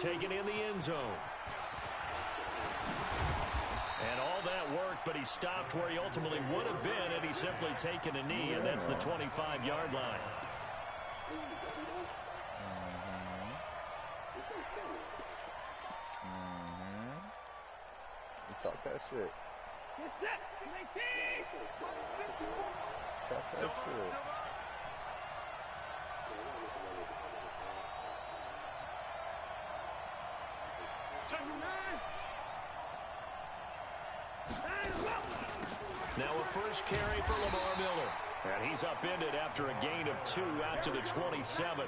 taken in the end zone. And all that work, but he stopped where he ultimately would have been had he simply taken a knee, and that's the 25-yard line. Talk that shit. Get set. 19. Talk that shit. Now a first carry for Lamar Miller. And he's upended after a gain of 2 out to the 27.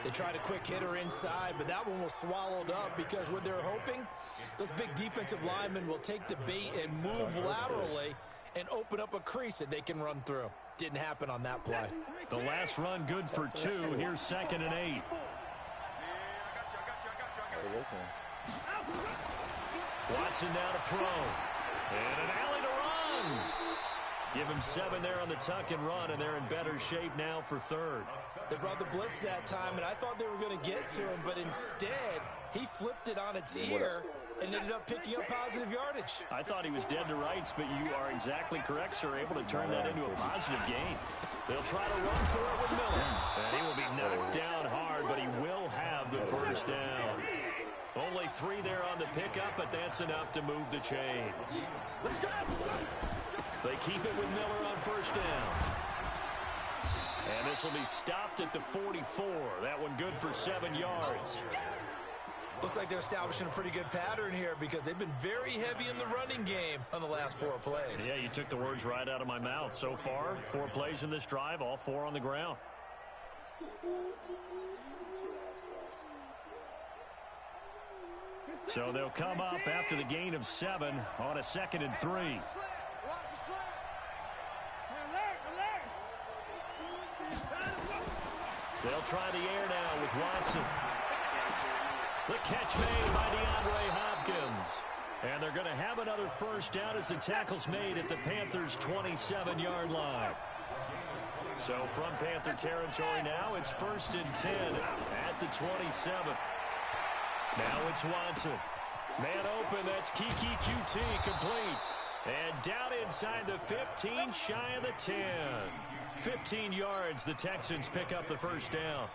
They tried a quick hitter inside, but that one was swallowed up because what they're hoping, those big defensive linemen will take the bait and move laterally and open up a crease that they can run through. Didn't happen on that play. The last run good for 2. Here's 2nd and 8. Watson now to throw. And an alley to run. Give him 7 there on the tuck and run, and they're in better shape now for 3rd. They brought the blitz that time, and I thought they were going to get to him, but instead he flipped it on its ear and ended up picking up positive yardage. I thought he was dead to rights, but you are exactly correct, sir, able to turn that into a positive gain. They'll try to run for it with Miller. And he will be knocked down hard, but he will have the first down. Only 3 there on the pickup, but that's enough to move the chains. They keep it with Miller on first down. And this will be stopped at the 44. That one good for 7 yards. Looks like they're establishing a pretty good pattern here because they've been very heavy in the running game on the last 4 plays. Yeah, you took the words right out of my mouth. So far, 4 plays in this drive, all 4 on the ground. So they'll come up after the gain of 7 on a 2nd and 3. They'll try the air now with Watson. The catch made by DeAndre Hopkins. And they're going to have another first down as the tackle's made at the Panthers' 27-yard line. So from Panther territory now, it's 1st and 10 at the 27. Now it's Watson. Man open, that's Kiki QT complete. And down inside the 15, shy of the 10. 15 yards, the Texans pick up the first down.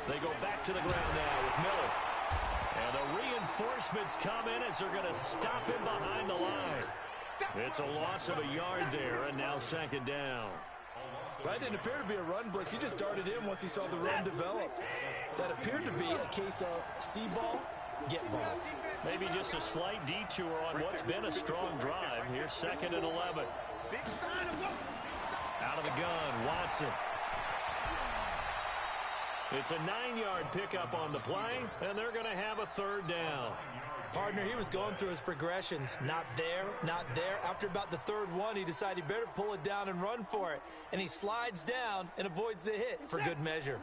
They go back to the ground now with Miller. And the reinforcements come in as they're going to stop him behind the line. It's a loss of a yard there, and now 2nd down. That didn't appear to be a run blitz. He just darted in once he saw the run develop. That appeared to be a case of see ball, get ball. Maybe just a slight detour on what's been a strong drive. Here's 2nd and 11. Out of the gun, Watson. It's a 9-yard pickup on the play, and they're going to have a 3rd down. Partner, he was going through his progressions. Not there, not there. After about the 3rd one, he decided he better pull it down and run for it. And he slides down and avoids the hit for good measure.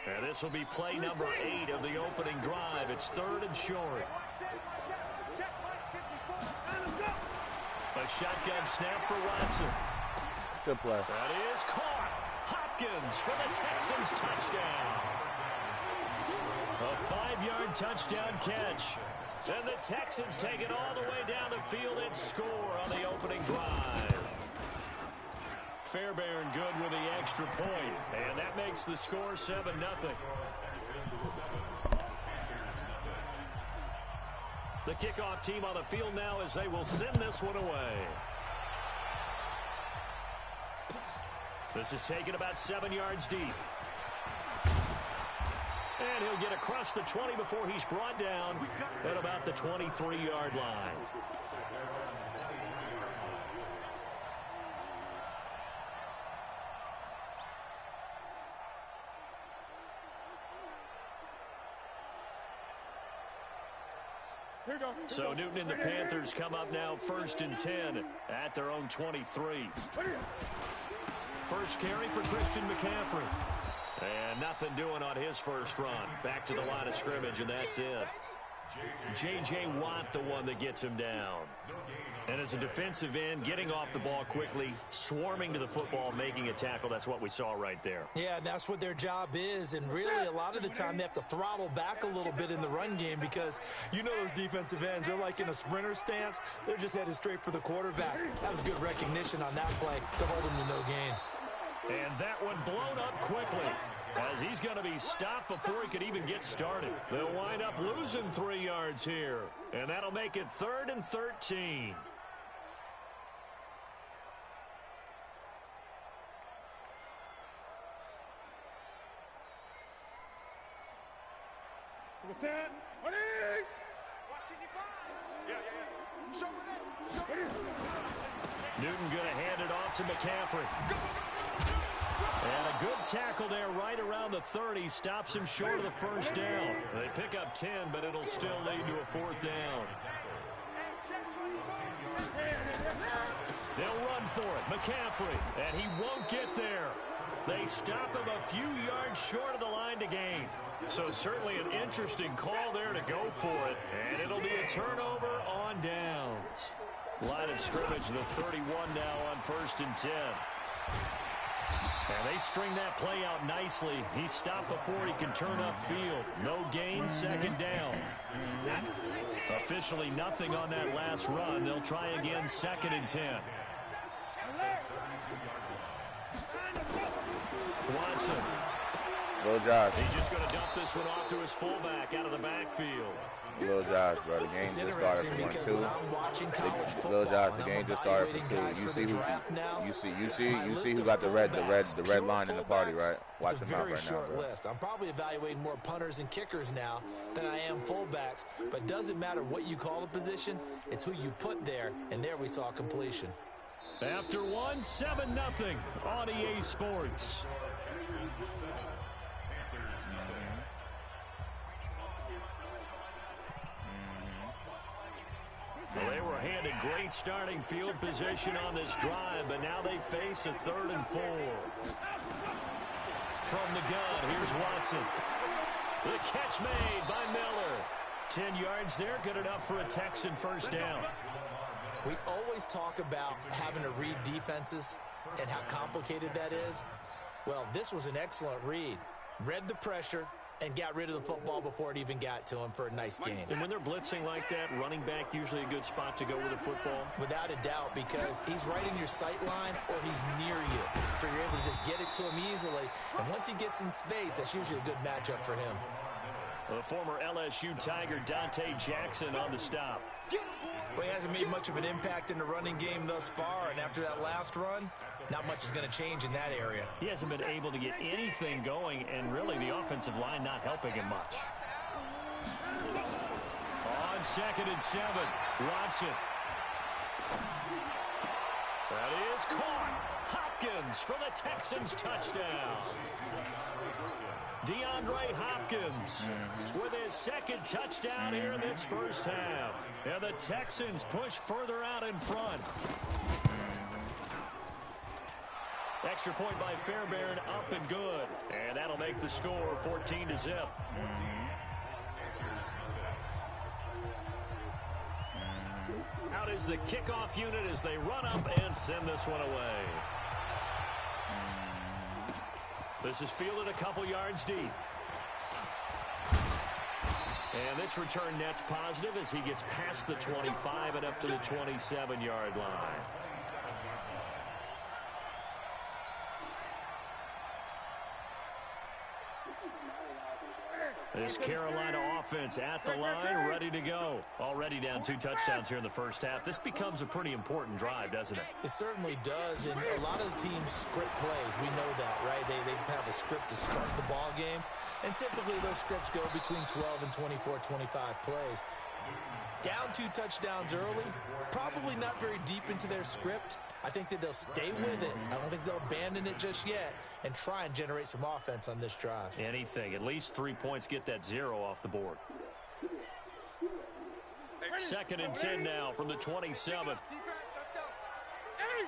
And this will be play number 8 of the opening drive. It's 3rd and short. A shotgun snap for Watson. Good play. That is caught. Hopkins for the Texans touchdown. A 5-yard touchdown catch. And the Texans take it all the way down the field and score on the opening drive. Fairbairn good with the extra point, and that makes the score 7-0. The kickoff team on the field now as they will send this one away. This is taken about 7 yards deep. And he'll get across the 20 before he's brought down at about the 23-yard line. So Newton and the Panthers come up now 1st and 10 at their own 23. First carry for Christian McCaffrey. And nothing doing on his first run. Back to the line of scrimmage, and that's it. J.J. Watt, the one that gets him down. And as a defensive end, getting off the ball quickly, swarming to the football, making a tackle, that's what we saw right there. Yeah, that's what their job is, and really a lot of the time they have to throttle back a little bit in the run game because you know those defensive ends, they're like in a sprinter stance. They're just headed straight for the quarterback. That was good recognition on that play to hold him to no gain. And that one blown up quickly as he's going to be stopped before he could even get started. They'll wind up losing 3 yards here, and that'll make it 3rd and 13. Newton going to hand it off to McCaffrey. And a good tackle there right around the 30. Stops him short of the first down. They pick up 10, but it'll still lead to a 4th down. They'll run for it. McCaffrey, and he won't get there. They stop him a few yards short of the line to gain. So certainly an interesting call there to go for it. And it'll be a turnover on downs. Line of scrimmage, the 31 now on 1st and 10. And they string that play out nicely. He's stopped before he can turn upfield. No gain, 2nd down. Officially nothing on that last run. They'll try again, 2nd and 10. Watson. Little Josh. He's just going to dump this one off to his fullback out of the backfield. Little Josh, bro. The game just started for 1-2. Little Josh, the game just started for 2. You see who got the red line in the party, right? Watch him out right now, bro. List. I'm probably evaluating more punters and kickers now than I am fullbacks, but doesn't matter what you call the position, it's who you put there, and there we saw completion. After 1, 7-0 on EA Sports. Well, they were handed great starting field position on this drive, but now they face a 3rd and 4. From the gun, here's Watson. The catch made by Miller. 10 yards there, good enough for a Texan first down. We always talk about having to read defenses and how complicated that is. Well, this was an excellent read. Read the pressure and got rid of the football before it even got to him for a nice gain. And when they're blitzing like that, running back usually a good spot to go with the football? Without a doubt, because he's right in your sight line or he's near you. So you're able to just get it to him easily. And once he gets in space, that's usually a good matchup for him. The former LSU Tiger Dante Jackson on the stop. Well, he hasn't made much of an impact in the running game thus far, and after that last run, not much is going to change in that area. He hasn't been able to get anything going, and really the offensive line not helping him much. On 2nd and 7, Watson. That is caught. Hopkins for the Texans touchdown. DeAndre Hopkins with his 2nd touchdown here in this first half. And the Texans push further out in front. Extra point by Fairbairn, up and good. And that'll make the score 14-0. Out is the kickoff unit as they run up and send this one away. This is fielded a couple yards deep. And this return net's positive as he gets past the 25 and up to the 27-yard line. This Carolina offense at the line, ready to go. Already down 2 touchdowns here in the first half. This becomes a pretty important drive, doesn't it? It certainly does, and a lot of the teams script plays. We know that, right? They have a script to start the ball game, and typically those scripts go between 12 and 24, 25 plays. Down 2 touchdowns early, probably not very deep into their script. I think that they'll stay with it. I don't think they'll abandon it just yet and try and generate some offense on this drive. Anything. At least 3 points, get that 0 off the board. 2nd and 10 now from the 27. Defense, let's go. Hey!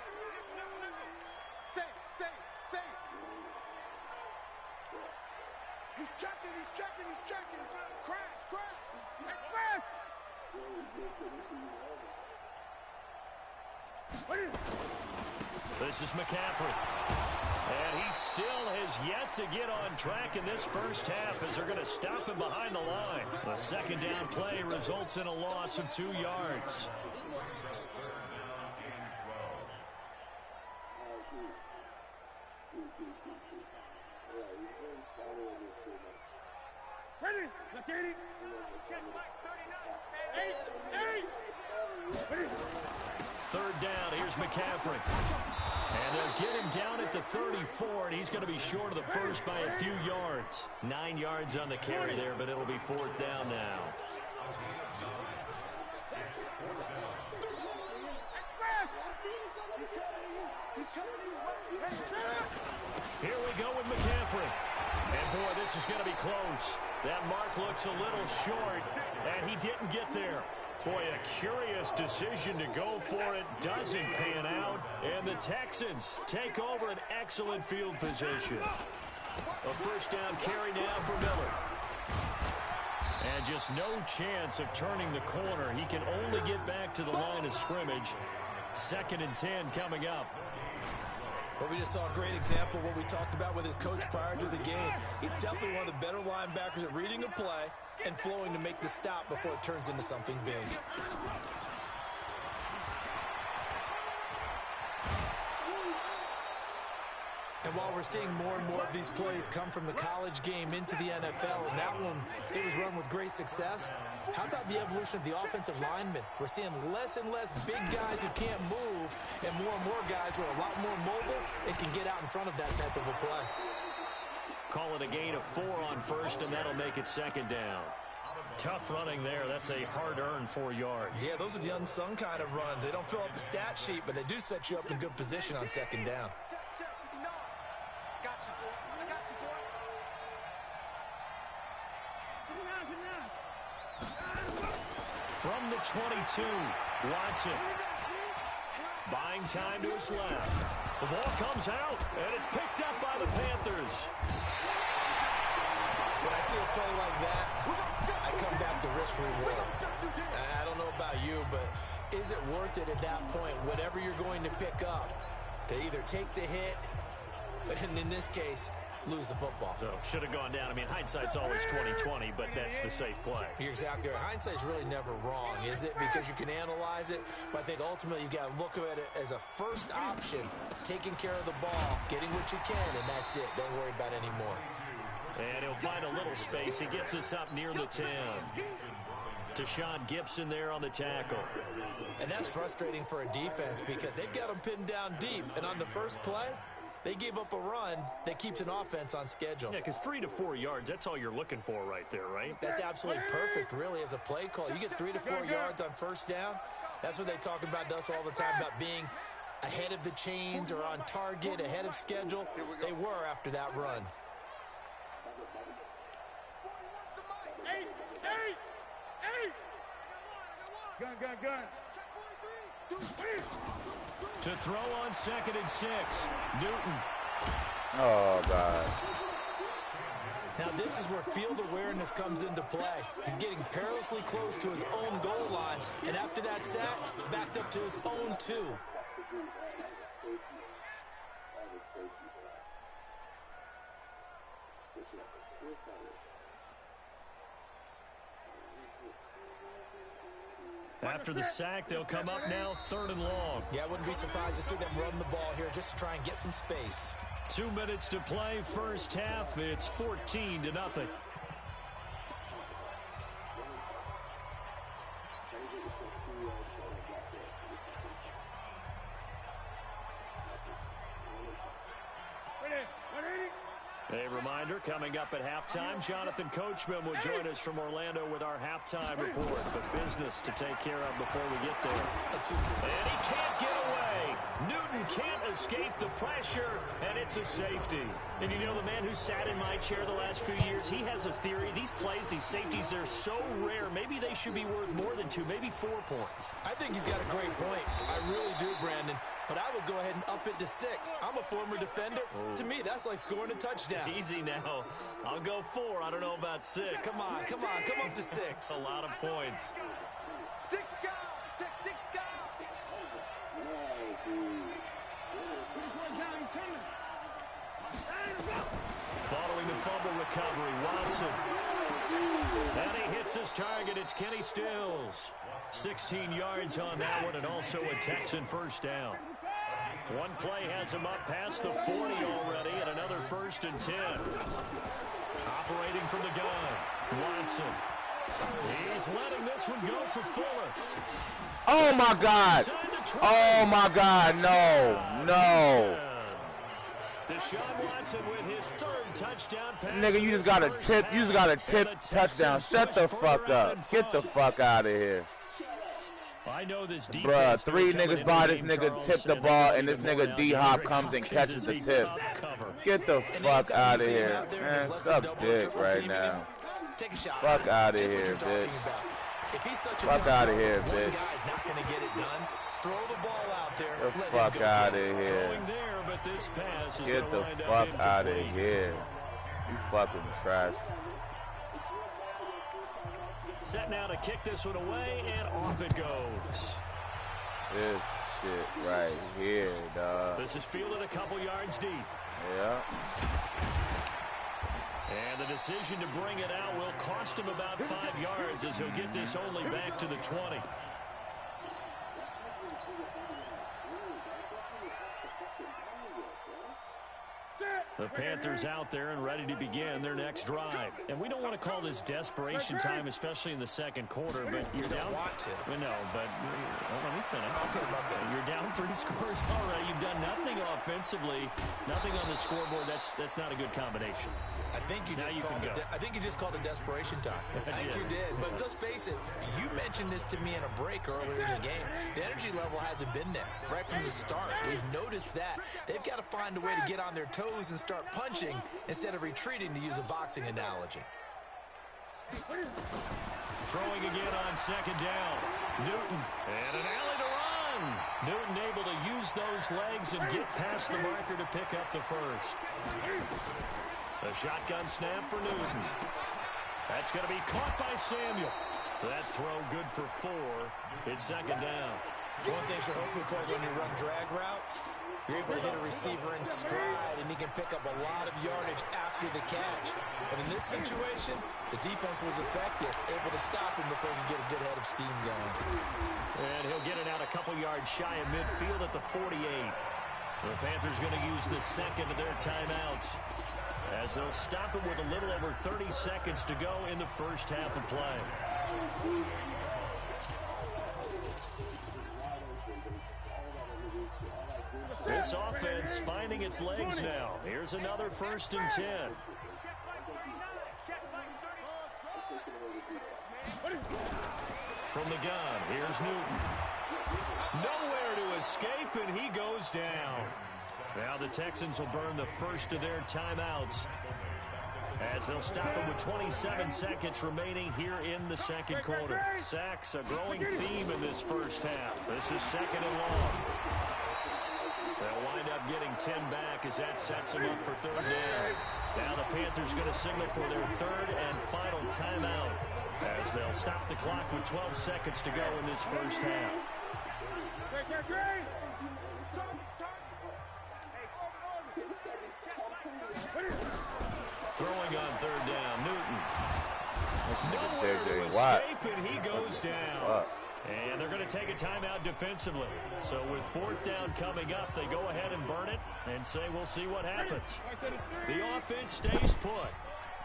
Safe. He's checking. Crash. Hey, This is McCaffrey. And he still has yet to get on track in this first half as they're going to stop him behind the line. A second down play results in a loss of 2 yards. Ready? Look, check Mike 39. 8. Ready? Third down, here's McCaffrey. And they'll get him down at the 34, and he's going to be short of the first by a few yards. 9 yards on the carry there, but it'll be fourth down now. Here we go with McCaffrey. And, boy, this is going to be close. That mark looks a little short, and he didn't get there. Boy, a curious decision to go for it. Doesn't pan out. And the Texans take over an excellent field position. A first down carry now for Miller. And just no chance of turning the corner. He can only get back to the line of scrimmage. 2nd and 10 coming up. Well, we just saw a great example of what we talked about with his coach prior to the game. He's definitely one of the better linebackers at reading a play and flowing to make the stop before it turns into something big. And while we're seeing more and more of these plays come from the college game into the NFL, and that one, it was run with great success, how about the evolution of the offensive linemen? We're seeing less and less big guys who can't move, and more guys who are a lot more mobile and can get out in front of that type of a play. Call it a gain of 4 on first, and that'll make it 2nd down. Tough running there. That's a hard-earned 4 yards. Yeah, those are the unsung kind of runs. They don't fill up the stat sheet, but they do set you up in good position on 2nd down. From the 22, Watson. Buying time to his left. The ball comes out, and it's picked up by the Panthers. When I see a play like that, I come back to risk reward. I don't know about you, but is it worth it at that point, whatever you're going to pick up, to either take the hit, and in this case, lose the football? So, should have gone down. I mean, hindsight's always 20/20, but that's the safe play. You're exactly right. Hindsight's really never wrong, is it? Because you can analyze it, but I think ultimately you got to look at it as a first option, taking care of the ball, getting what you can, and that's it. Don't worry about any more. And he'll find a little space. He gets us up near the 10. Tashawn Gibson there on the tackle. And that's frustrating for a defense because they've got him pinned down deep, and on the first play, they gave up a run that keeps an offense on schedule. Yeah, because 3 to 4 yards, that's all you're looking for right there, right? That's absolutely perfect, really, as a play call. You get 3 to 4 yards on first down. That's what they talk about us all the time, about being ahead of the chains or on target, ahead of schedule. They were after that run. Gun. To throw on 2nd and 6, Newton. Oh, God. Now, this is where field awareness comes into play. He's getting perilously close to his own goal line, and after that sack, backed up to his own 2. After the sack, they'll come up now 3rd and long. Yeah, I wouldn't be surprised to see them run the ball here just to try and get some space. 2 minutes to play, first half. It's 14-0. A reminder, coming up at halftime, Jonathan Coachman will join us from Orlando with our halftime report. But business to take care of before we get there. And he can't get away. Newton can't escape the pressure, and it's a safety. And you know, the man who sat in my chair the last few years, he has a theory. These plays, these safeties, they're so rare. Maybe they should be worth more than 2, maybe 4 points. I think he's got a great point. I really do, Brandon. But I would go ahead and up it to 6. I'm a former defender. Oh. To me, that's like scoring a touchdown. Easy now. I'll go 4. I don't know about 6. Come on. Come up to 6. A lot of points. 6 guys. Check 6 guys. recovery. Watson. And he hits his target. It's Kenny Stills. 16 yards on that one, and also a Texan first down. One play has him up past the 40 already, and another 1st and 10. Operating from the gun, Watson. He's letting this one go for Fuller. Oh, my God. Oh, my God. No. No. Deshaun Watson with his 3rd touchdown pass. Nigga, you just got a tip. You just got a tip touchdown. Shut the fuck up. Get the fuck out of here. I know this bruh, 3 niggas by this nigga tip the ball, and this nigga D-Hop comes and catches the tip. Get the fuck out of here. Man, suck dick right now. Fuck out of here, bitch. Fuck out of here, bitch. Throw the ball out there. Get the fuck out of here. Get the fuck out of here. You fucking trash. Set now to kick this one away, and off it goes. This shit right here, dog. This is fielded a couple yards deep. Yeah. And the decision to bring it out will cost him about 5 yards as he'll get this only back to the 20. The Panthers out there and ready to begin their next drive. And we don't want to call this desperation time, especially in the second quarter, but you're down. No, but let me finish. Okay. You're down 3 scores already. You've done nothing offensively, nothing on the scoreboard. That's not a good combination. I think you just called it desperation time. I think you did. But let's face it, you mentioned this to me in a break earlier in the game. The energy level hasn't been there right from the start. We've noticed that. They've got to find a way to get on their toes and start punching instead of retreating, to use a boxing analogy. Throwing again on 2nd down. Newton. And an alley to run. Newton able to use those legs and get past the marker to pick up the first. A shotgun snap for Newton. That's going to be caught by Samuel. That throw good for 4. It's 2nd down. One thing you're hoping for when you run drag routes, you're able to hit a receiver in stride, and he can pick up a lot of yardage after the catch. But in this situation, the defense was effective, able to stop him before he could get a good head of steam going. And he'll get it out a couple yards shy of midfield at the 48. The Panthers going to use the 2nd of their timeouts, as they'll stop it with a little over 30 seconds to go in the first half of play. This offense finding its legs now. Here's another 1st and 10. From the gun, here's Newton. Nowhere to escape, and he goes down. Now the Texans will burn the first of their timeouts, as they'll stop it with 27 seconds remaining here in the second quarter. Sacks, a growing theme in this first half. This is 2nd and long. They'll wind up getting 10 back as that sets them up for 3rd down. Now the Panthers going to signal for their 3rd and final timeout, as they'll stop the clock with 12 seconds to go in this first half. Throwing on 3rd down, Newton. Nowhere to escape, and he goes down. And they're going to take a timeout defensively. So with 4th down coming up, they go ahead and burn it and say we'll see what happens. The offense stays put.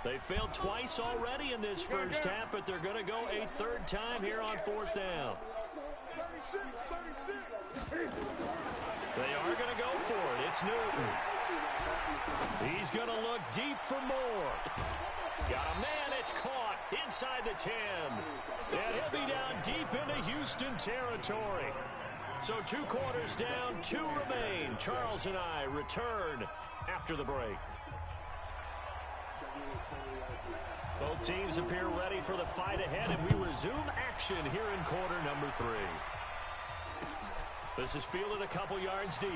They failed twice already in this first half, but they're going to go a 3rd time here on 4th down. They are going to go for it. It's Newton. He's going to look deep for more. Got a man, it's caught inside the 10. And he'll be down deep into Houston territory. So 2 quarters down, 2 remain. Charles and I return after the break. Both teams appear ready for the fight ahead, and we resume action here in quarter number 3. This is fielded a couple yards deep.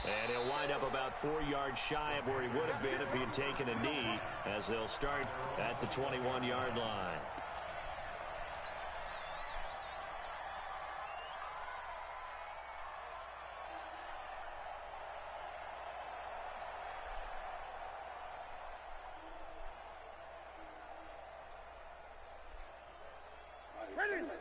And he'll wind up about 4 yards shy of where he would have been if he had taken a knee, as they'll start at the 21-yard line.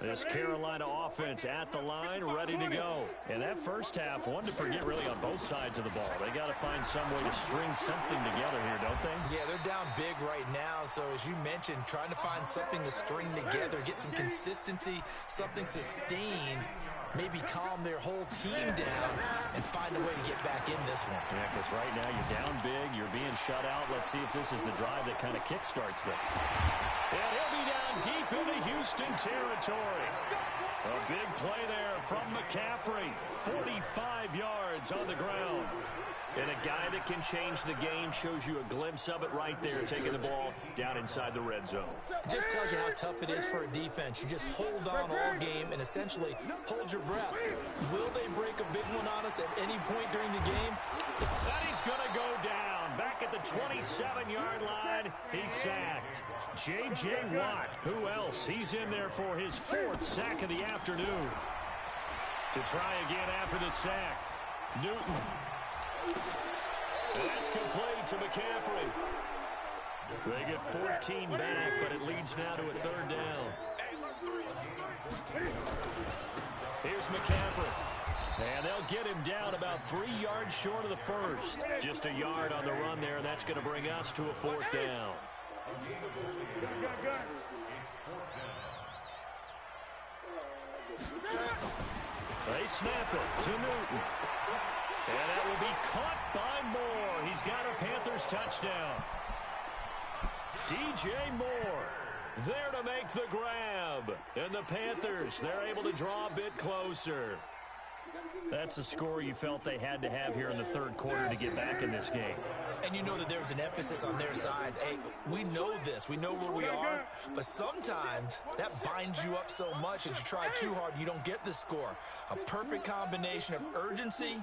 This Carolina offense at the line, ready to go. And that first half, one to forget really on both sides of the ball. They got to find some way to string something together here, don't they? Yeah, they're down big right now. So as you mentioned, trying to find something to string together, get some consistency, something sustained, maybe calm their whole team down and find a way to get back in this one. Yeah, because right now you're down big, you're being shut out. Let's see if this is the drive that kind of kickstarts them. And he'll be down deep into Houston territory. A big play there from McCaffrey. 45 yards on the ground. And a guy that can change the game, shows you a glimpse of it right there, taking the ball down inside the red zone. It just tells you how tough it is for a defense. You just hold on all game and essentially hold your breath. Will they break a big one on us at any point during the game? And he's going to go down. Back at the 27-yard line, he's sacked. J.J. Watt, who else? He's in there for his 4th sack of the afternoon. To try again after the sack, Newton. And that's complete to McCaffrey. They get 14 back, but it leads now to a 3rd down. Here's McCaffrey. And they'll get him down about 3 yards short of the first. Just a yard on the run there, and that's going to bring us to a 4th down. They snap it to Newton. And that will be caught by Moore. He's got a Panthers touchdown. DJ Moore there to make the grab. And the Panthers, they're able to draw a bit closer. That's a score you felt they had to have here in the 3rd quarter to get back in this game. And you know that there's an emphasis on their side. Hey, we know this. We know where we are. But sometimes that binds you up so much that you try too hard, you don't get the score. A perfect combination of urgency,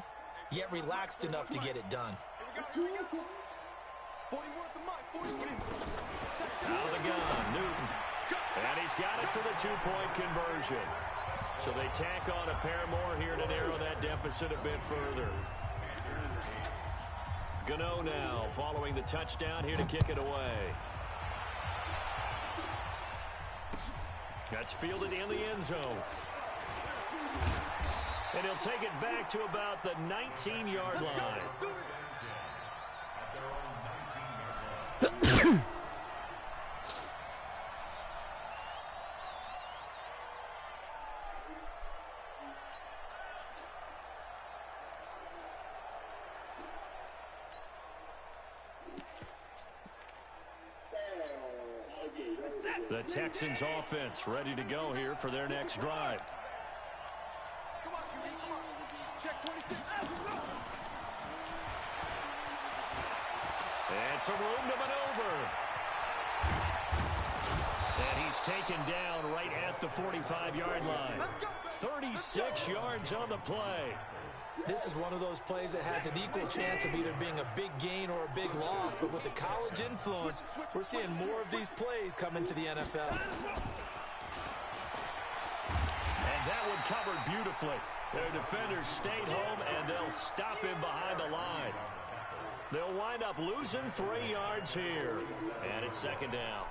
yet relaxed enough to get it done. Out of the gun, Newton. And he's got it for the 2-point conversion. So they tack on a pair more here to narrow that deficit a bit further. Gano now following the touchdown here to kick it away. That's fielded in the end zone. And he'll take it back to about the 19-yard line. The Texans offense ready to go here for their next drive. Come on, QB, come on. Check 26. And some room to maneuver. And he's taken down right at the 45-yard line. 36 yards on the play. This is one of those plays that has an equal chance of either being a big gain or a big loss. But with the college influence, we're seeing more of these plays come into the NFL. And that one covered beautifully. Their defenders stayed home, and they'll stop him behind the line. They'll wind up losing 3 yards here. And it's 2nd down.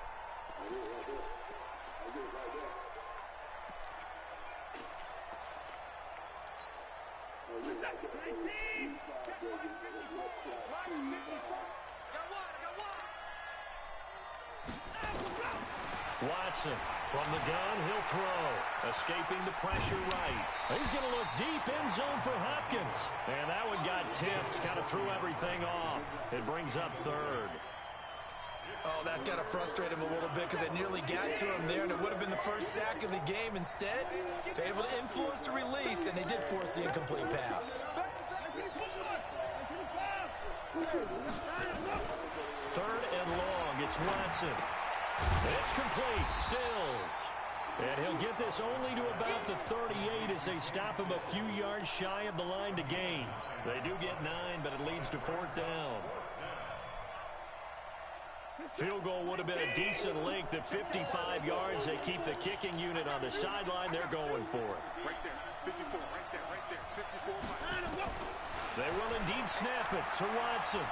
Watson from the gun, he'll throw. Escaping the pressure right. He's going to look deep end zone for Hopkins. And that one got tipped, kind of threw everything off. It brings up 3rd. Oh, that's got to frustrate him a little bit because it nearly got to him there, and it would have been the first sack of the game. Instead, they're able to influence the release, and they did force the incomplete pass. 3rd and long. It's Watson. It's complete. Stills. And he'll get this only to about the 38 as they stop him a few yards shy of the line to gain. They do get 9, but it leads to 4th down. Field goal would have been a decent length at 55 yards. They keep the kicking unit on the sideline. They're going for it. Right there, 54, right there, 54. They will indeed snap it to Watson.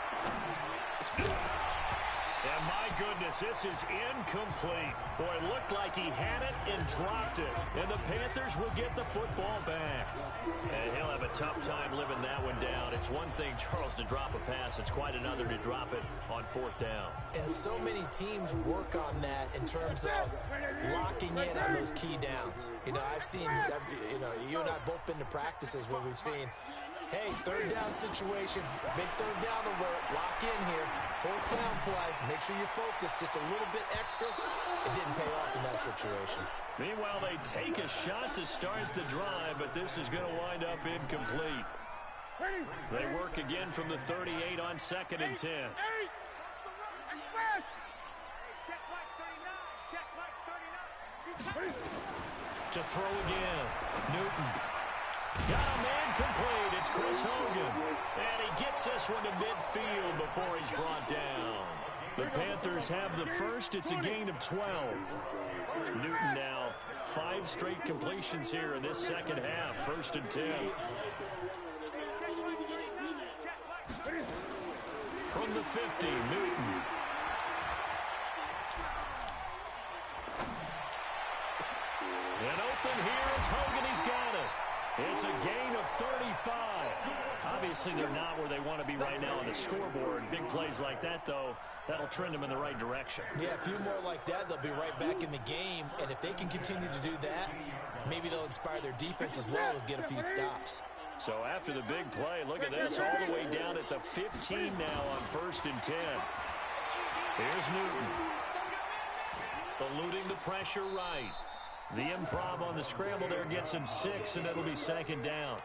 And my goodness, this is incomplete. Boy, it looked like he had it and dropped it. And the Panthers will get the football back. And he'll have a tough time living that one down. It's one thing, Charles, to drop a pass. It's quite another to drop it on fourth down. And so many teams work on that in terms of locking in on those key downs. You know, you and I both been to practices where we've seen, hey, third down situation, big third down alert, lock in here, fourth down play, make sure you're focused just a little bit extra. It didn't pay off in that situation. Meanwhile, they take a shot to start the drive, but this is going to wind up incomplete. They work again from the 38 on 2nd and 10. To throw again, Newton. Got him incomplete. It's Chris Hogan. And he gets this one to midfield before he's brought down. The Panthers have the first. It's a gain of 12. Newton now 5 straight completions here in this second half. 1st and 10. From the 50, Newton. And open here is Hogan. He's got it. It's a gain of 35. Obviously, they're not where they want to be right now on the scoreboard. Big plays like that, though, that'll trend them in the right direction. Yeah, a few more like that, they'll be right back in the game. And if they can continue to do that, maybe they'll inspire their defense as well to get a few stops. So after the big play, look at this, all the way down at the 15 now on 1st and 10. Here's Newton. Eluding the pressure right. The improv on the scramble there gets him 6, and it'll be 2nd down.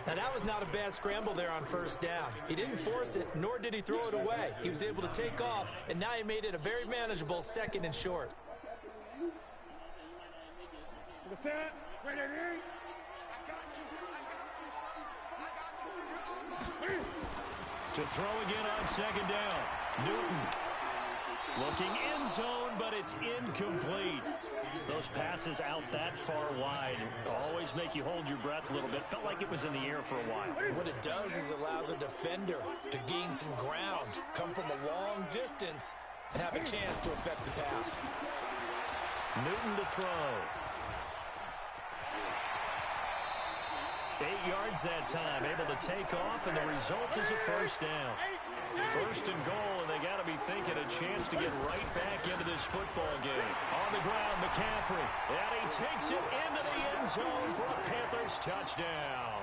Now, that was not a bad scramble there on 1st down. He didn't force it, nor did he throw it away. He was able to take off, and now he made it a very manageable 2nd and short. To throw again on 2nd down. Newton looking end zone, but it's incomplete. Those passes out that far wide always make you hold your breath a little bit. Felt like it was in the air for a while. What it does is allows a defender to gain some ground, come from a long distance, and have a chance to affect the pass. Newton to throw. 8 yards that time, able to take off, and the result is a 1st down. 1st and goal, and they got to be thinking a chance to get right back into this football game. On the ground, McCaffrey, and he takes it into the end zone for a Panthers touchdown.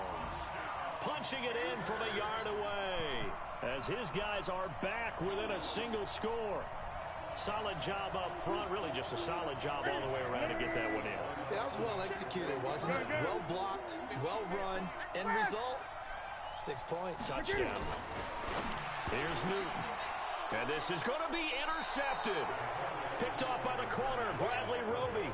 Punching it in from a yard away, as his guys are back within a single score. Solid job up front, really just a solid job all the way around to get that one in. That was well executed, wasn't it? Well blocked, well run, end result, 6 points. Touchdown. Here's Newton. And this is going to be intercepted. Picked off by the corner, Bradley Roby.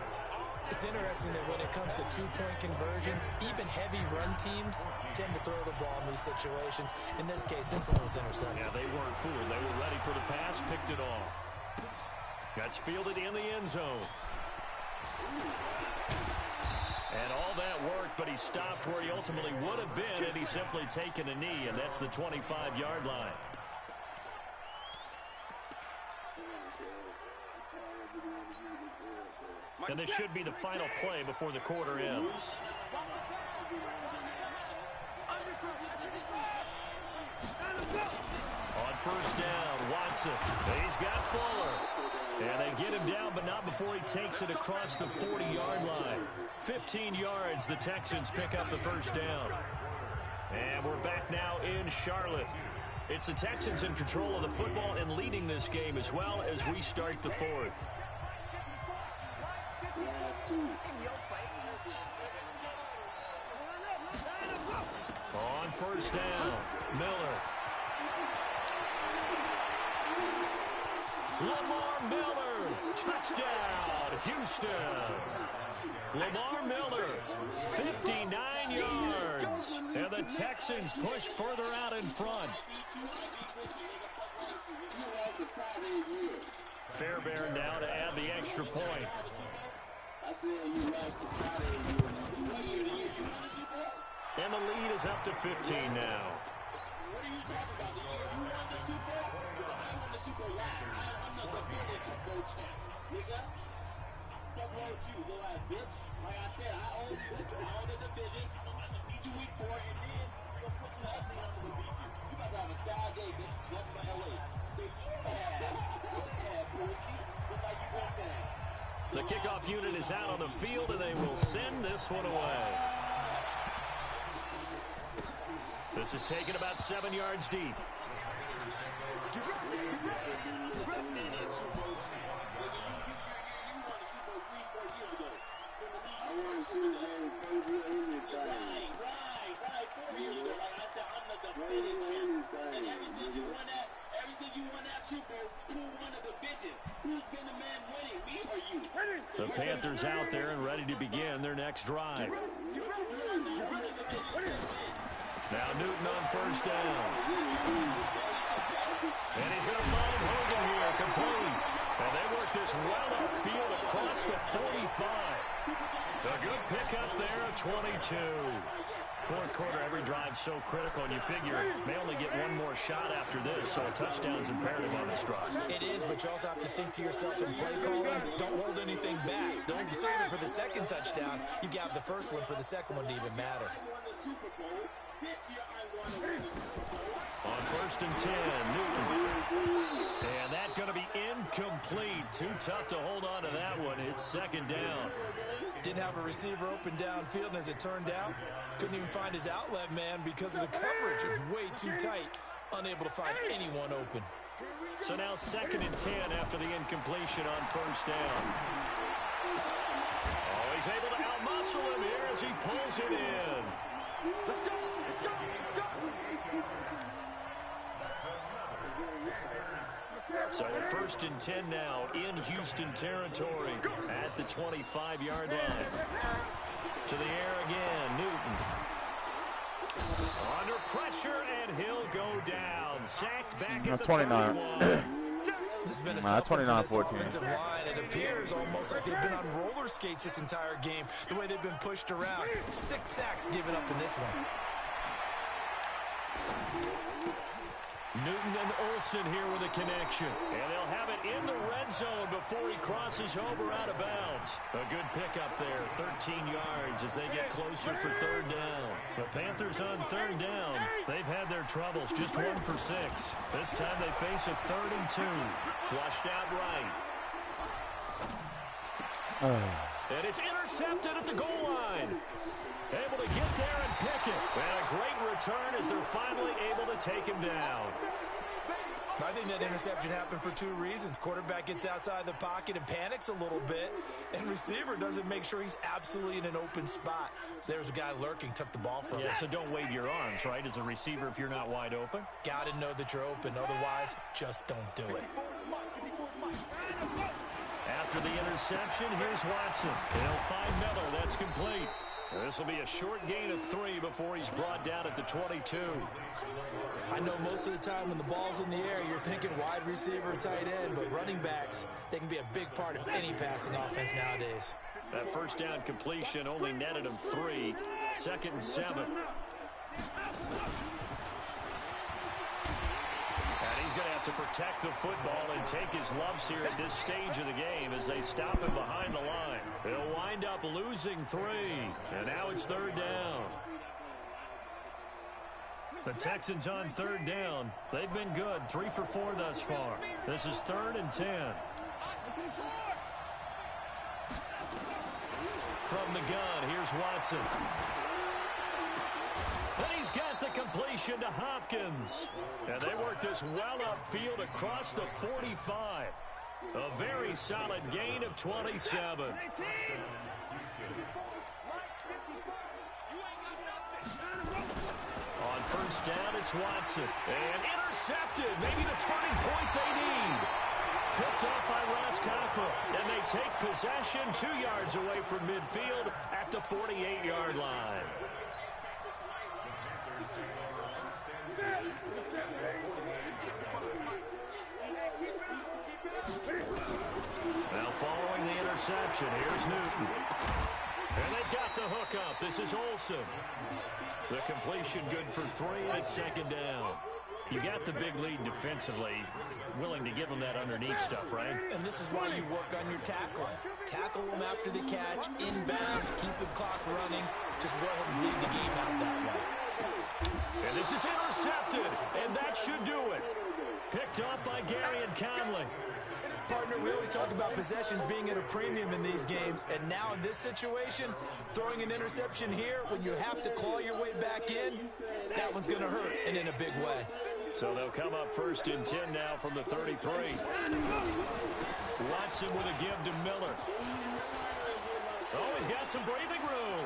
It's interesting that when it comes to 2-point conversions, even heavy run teams tend to throw the ball in these situations. In this case, this one was intercepted. Yeah, they weren't fooled. They were ready for the pass, picked it off. That's fielded in the end zone. And all that worked, but he stopped where he ultimately would have been, and he's simply taken a knee, and that's the 25-yard line. And this should be the final play before the quarter ends. On 1st down, Watson. He's got Fuller. And they get him down, but not before he takes it across the 40-yard line. 15 yards, the Texans pick up the 1st down. And we're back now in Charlotte. It's the Texans in control of the football and leading this game as well as we start the 4th. On 1st down, Miller. Lamar Miller, touchdown, Houston. Lamar Miller, 59 yards. And the Texans push further out in front. Fairbairn now to add the extra point. And the lead is up to 15 now. nigga. Fuck wrong with you, little ass bitch. Like I said, I own the division. I just need you week 4, and then I'm gonna put you up and I'm gonna beat you. You about to have a sad day, bitch. Welcome to LA. Say, pussy. Look like you want that. The kickoff unit is out on the field, and they will send this one away. This is taken about 7 yards deep. The Panthers out there and ready to begin their next drive. Now Newton on first down. And he's going to find Hogan here, complete. And they work this well upfield across the 45. A good pickup there at 22. Fourth quarter, every drive's so critical, and you figure may only get one more shot after this, so a touchdown's imperative on this drive. It is, but you also have to think to yourself in play calling, don't hold anything back. Don't save it for the second touchdown. You got the first one for the second one to even matter. On first and 10, Newton. And that's going to be incomplete. Too tough to hold on to that one. It's second down. Didn't have a receiver open downfield, and as it turned out, couldn't even find his outlet man because of the coverage. It's way too tight. Unable to find anyone open. So now second and 10 after the incompletion on first down. Oh, he's able to outmuscle him here as he pulls it in. Let's go! Let's go! So a first and 10 now in Houston territory at the 25-yard line. To the air again, Newton. Under pressure, and he'll go down. Sacked back at the 29. This has been a tough 29-14. offensive line. It appears almost like they've been on roller skates this entire game, the way they've been pushed around. 6 sacks given up in this one. Newton and Olsen here with a connection. And they'll have it in the red zone before he crosses over out of bounds. A good pickup there, 13 yards as they get closer for third down. The Panthers on third down. They've had their troubles, just 1 for 6. This time they face a 3rd and 2. Flushed out right. And it's intercepted at the goal line. Able to get there and pick it. And a great return as they're finally able to take him down. I think that interception happened for 2 reasons. Quarterback gets outside the pocket and panics a little bit, and receiver doesn't make sure he's absolutely in an open spot. So there's a guy lurking, took the ball from him. Yeah, so don't wave your arms, right, as a receiver if you're not wide open? Got to know that you're open. Otherwise, just don't do it. After the interception, here's Watson. They'll find Miller. That's complete. This will be a short gain of 3 before he's brought down at the 22. I know most of the time when the ball's in the air, you're thinking wide receiver, tight end, but running backs, they can be a big part of any passing offense nowadays. That first down completion only netted him 3. 2nd and 7. And he's going to have to protect the football and take his lumps here at this stage of the game as they stop him behind the line. They'll wind up losing 3. And now it's 3rd down. The Texans on 3rd down. They've been good. 3 for 4 thus far. This is 3rd and 10. From the gun, here's Watson. And he's got the completion to Hopkins. And they work this well upfield across the 45. A very solid gain of 27. On first down, it's Watson. And intercepted. Maybe the turning point they need. Picked up by Ross Cockrell. And they take possession 2 yards away from midfield at the 48-yard line. Now following the interception, here's Newton. And they've got the hook up. This is Olsen. The completion good for 3, and it's 2nd down. You got the big lead defensively, willing to give them that underneath stuff, right? And this is why you work on your tackling. Tackle them after the catch, inbounds, keep the clock running. Just go ahead and lead the game out that way. And this is intercepted, and that should do it. Picked up by Gary and Conley. Partner, we always talk about possessions being at a premium in these games, and now in this situation, throwing an interception here when you have to claw your way back in, that one's going to hurt, and in a big way. So they'll come up 1st and 10 now from the 33. Watson with a give to Miller. Oh, he's got some breathing room.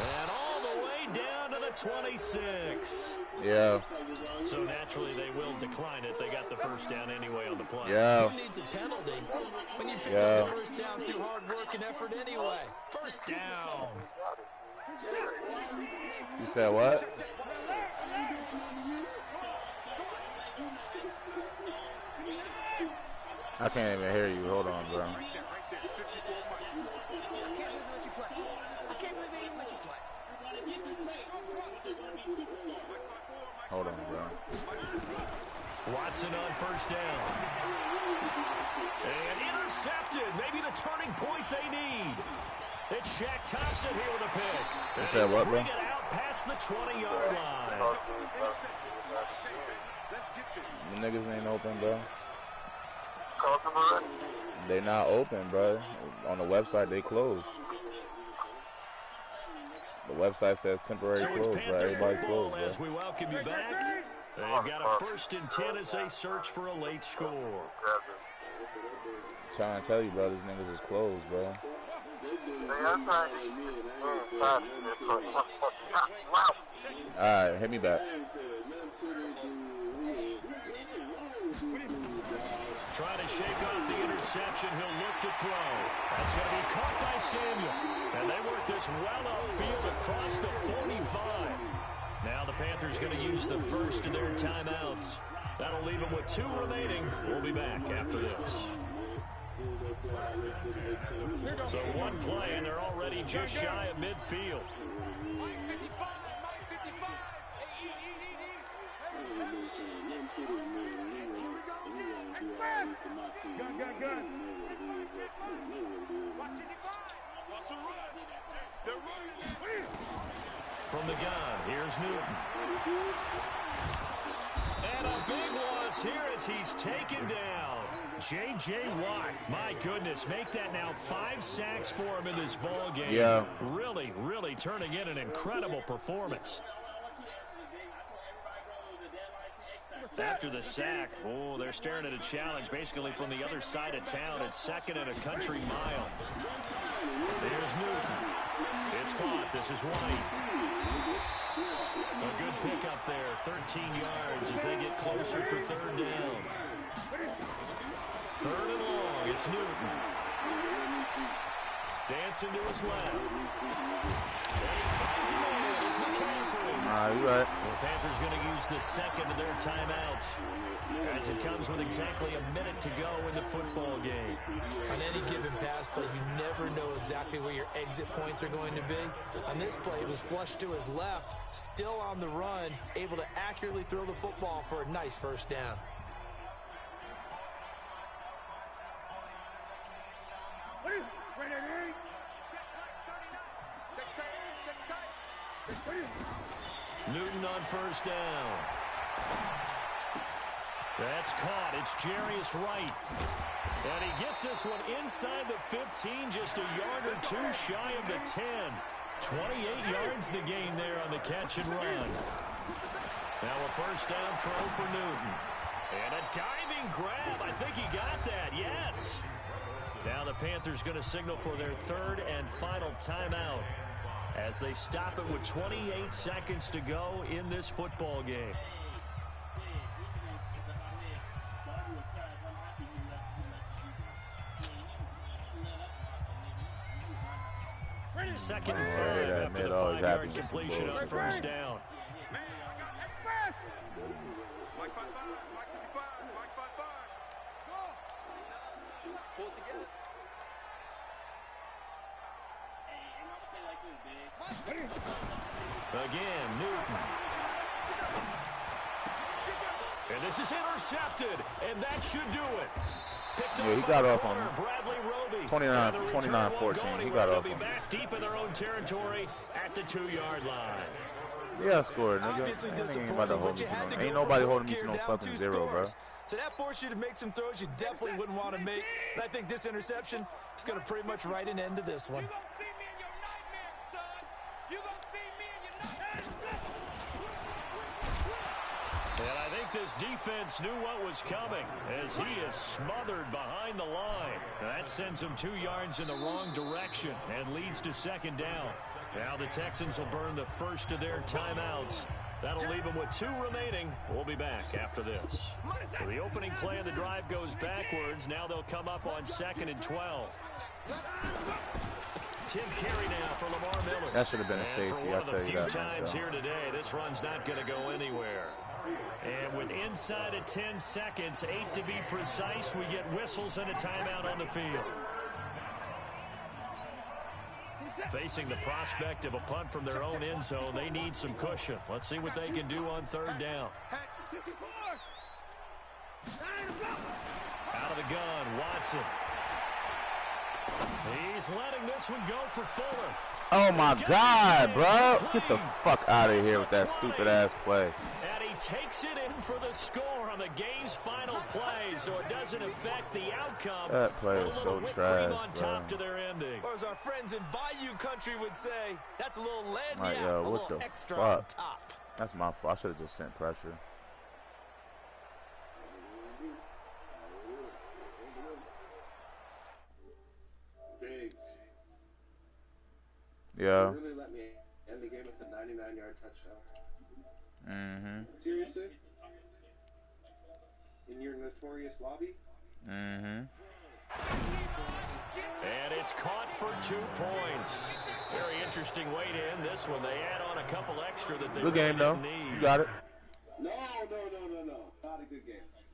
And all the way down to the 26. Yeah. So naturally they will decline it. They got the first down anyway on the play. Yeah. Who needs a penalty when you picked up the first down through hard work and effort anyway? First down. You said what? I can't even hear you. Hold on, bro. Hold on, bro. Watson on first down. And intercepted. Maybe the turning point they need. It's Shaq Thompson here with a pick. You said what, bro? Bring it out past the 20-yard line. The niggas ain't open, bro. They not open, bro. On the website, they closed. The website says temporary closed, bro. Everybody closed, bro. As we welcome you back, they've got a 1st and 10 as they search for a late score. I'm trying to tell you, bro, these niggas is closed, bro. Alright, hit me back. Trying to shake off the interception. He'll look to throw. That's going to be caught by Samuel. And they work this well upfield across the 45. Now the Panthers going to use the first of their timeouts. That'll leave them with 2 remaining. We'll be back after this. So 1 play, and they're already just shy of midfield. Gun. From the gun, here's Newton. And a big loss here as he's taken down. J.J. Watt, my goodness, make that now 5 sacks for him in this ball game. Yeah. Really, really turning in an incredible performance. After the sack, oh, they're staring at a challenge basically from the other side of town. It's 2nd and a country mile. There's Newton. It's caught. This is White. A good pickup there. 13 yards as they get closer for 3rd down. 3rd and long. It's Newton. Dancing to his left. And he finds a man. It's McCaffrey. You're right. The Panthers going to use the 2nd of their timeouts as it comes with exactly a minute to go in the football game. On any given pass play, you never know exactly where your exit points are going to be. On this play, it was flushed to his left, still on the run, able to accurately throw the football for a nice first down. Newton on first down. That's caught. It's Jarius Wright. And he gets this one inside the 15, just a yard or 2 shy of the 10. 28 yards the gain there on the catch and run. Now a first down throw for Newton. And a diving grab. I think he got that. Yes. Now the Panthers going to signal for their 3rd and final timeout as they stop it with 28 seconds to go in this football game. Second and 5 after the 5-yard completion on first down. Again, Newton. And this is intercepted, and that should do it. Yeah, he got off on him. 29-14. He got off on him. Back deep in their own territory at the 2-yard line. Yeah, I scored, nigga. Ain't nobody holding me to no fucking 0, bro. So that forced you to make some throws you definitely wouldn't want to make. And I think this interception is going to pretty much write an end to this one. And I think this defense knew what was coming as he is smothered behind the line. That sends him 2 yards in the wrong direction and leads to 2nd down. Now the Texans will burn the first of their timeouts. That'll leave them with 2 remaining. We'll be back after this. So the opening play of the drive goes backwards. Now they'll come up on 2nd and 12. 10th carry now for Lamar Miller. That should have been a safety, I'll tell you that. For one of the few times here today, this run's not going to go anywhere. And with inside of 10 seconds, 8 to be precise, we get whistles and a timeout on the field. Facing the prospect of a punt from their own end zone, they need some cushion. Let's see what they can do on 3rd down. Out of the gun, Watson. He's letting this one go for Fuller. Oh, my God, bro. Get the fuck out of here with that stupid-ass play. And he takes it in for the score on the game's final play, so it doesn't affect the outcome. That play was so trash, on top to their ending. Or as our friends in Bayou country would say, that's a little lead, like, yeah, a little the extra fuck? on top. That's my fault. I should have just sent pressure. Yeah. Really let me end the game with a 99-yard touchdown. Mm-hmm. Seriously? In your notorious lobby? Mm-hmm. And it's caught for 2 points. Very interesting way to end this one. They add on a couple extra that they good game, though. need. You got it. No. Not a good game.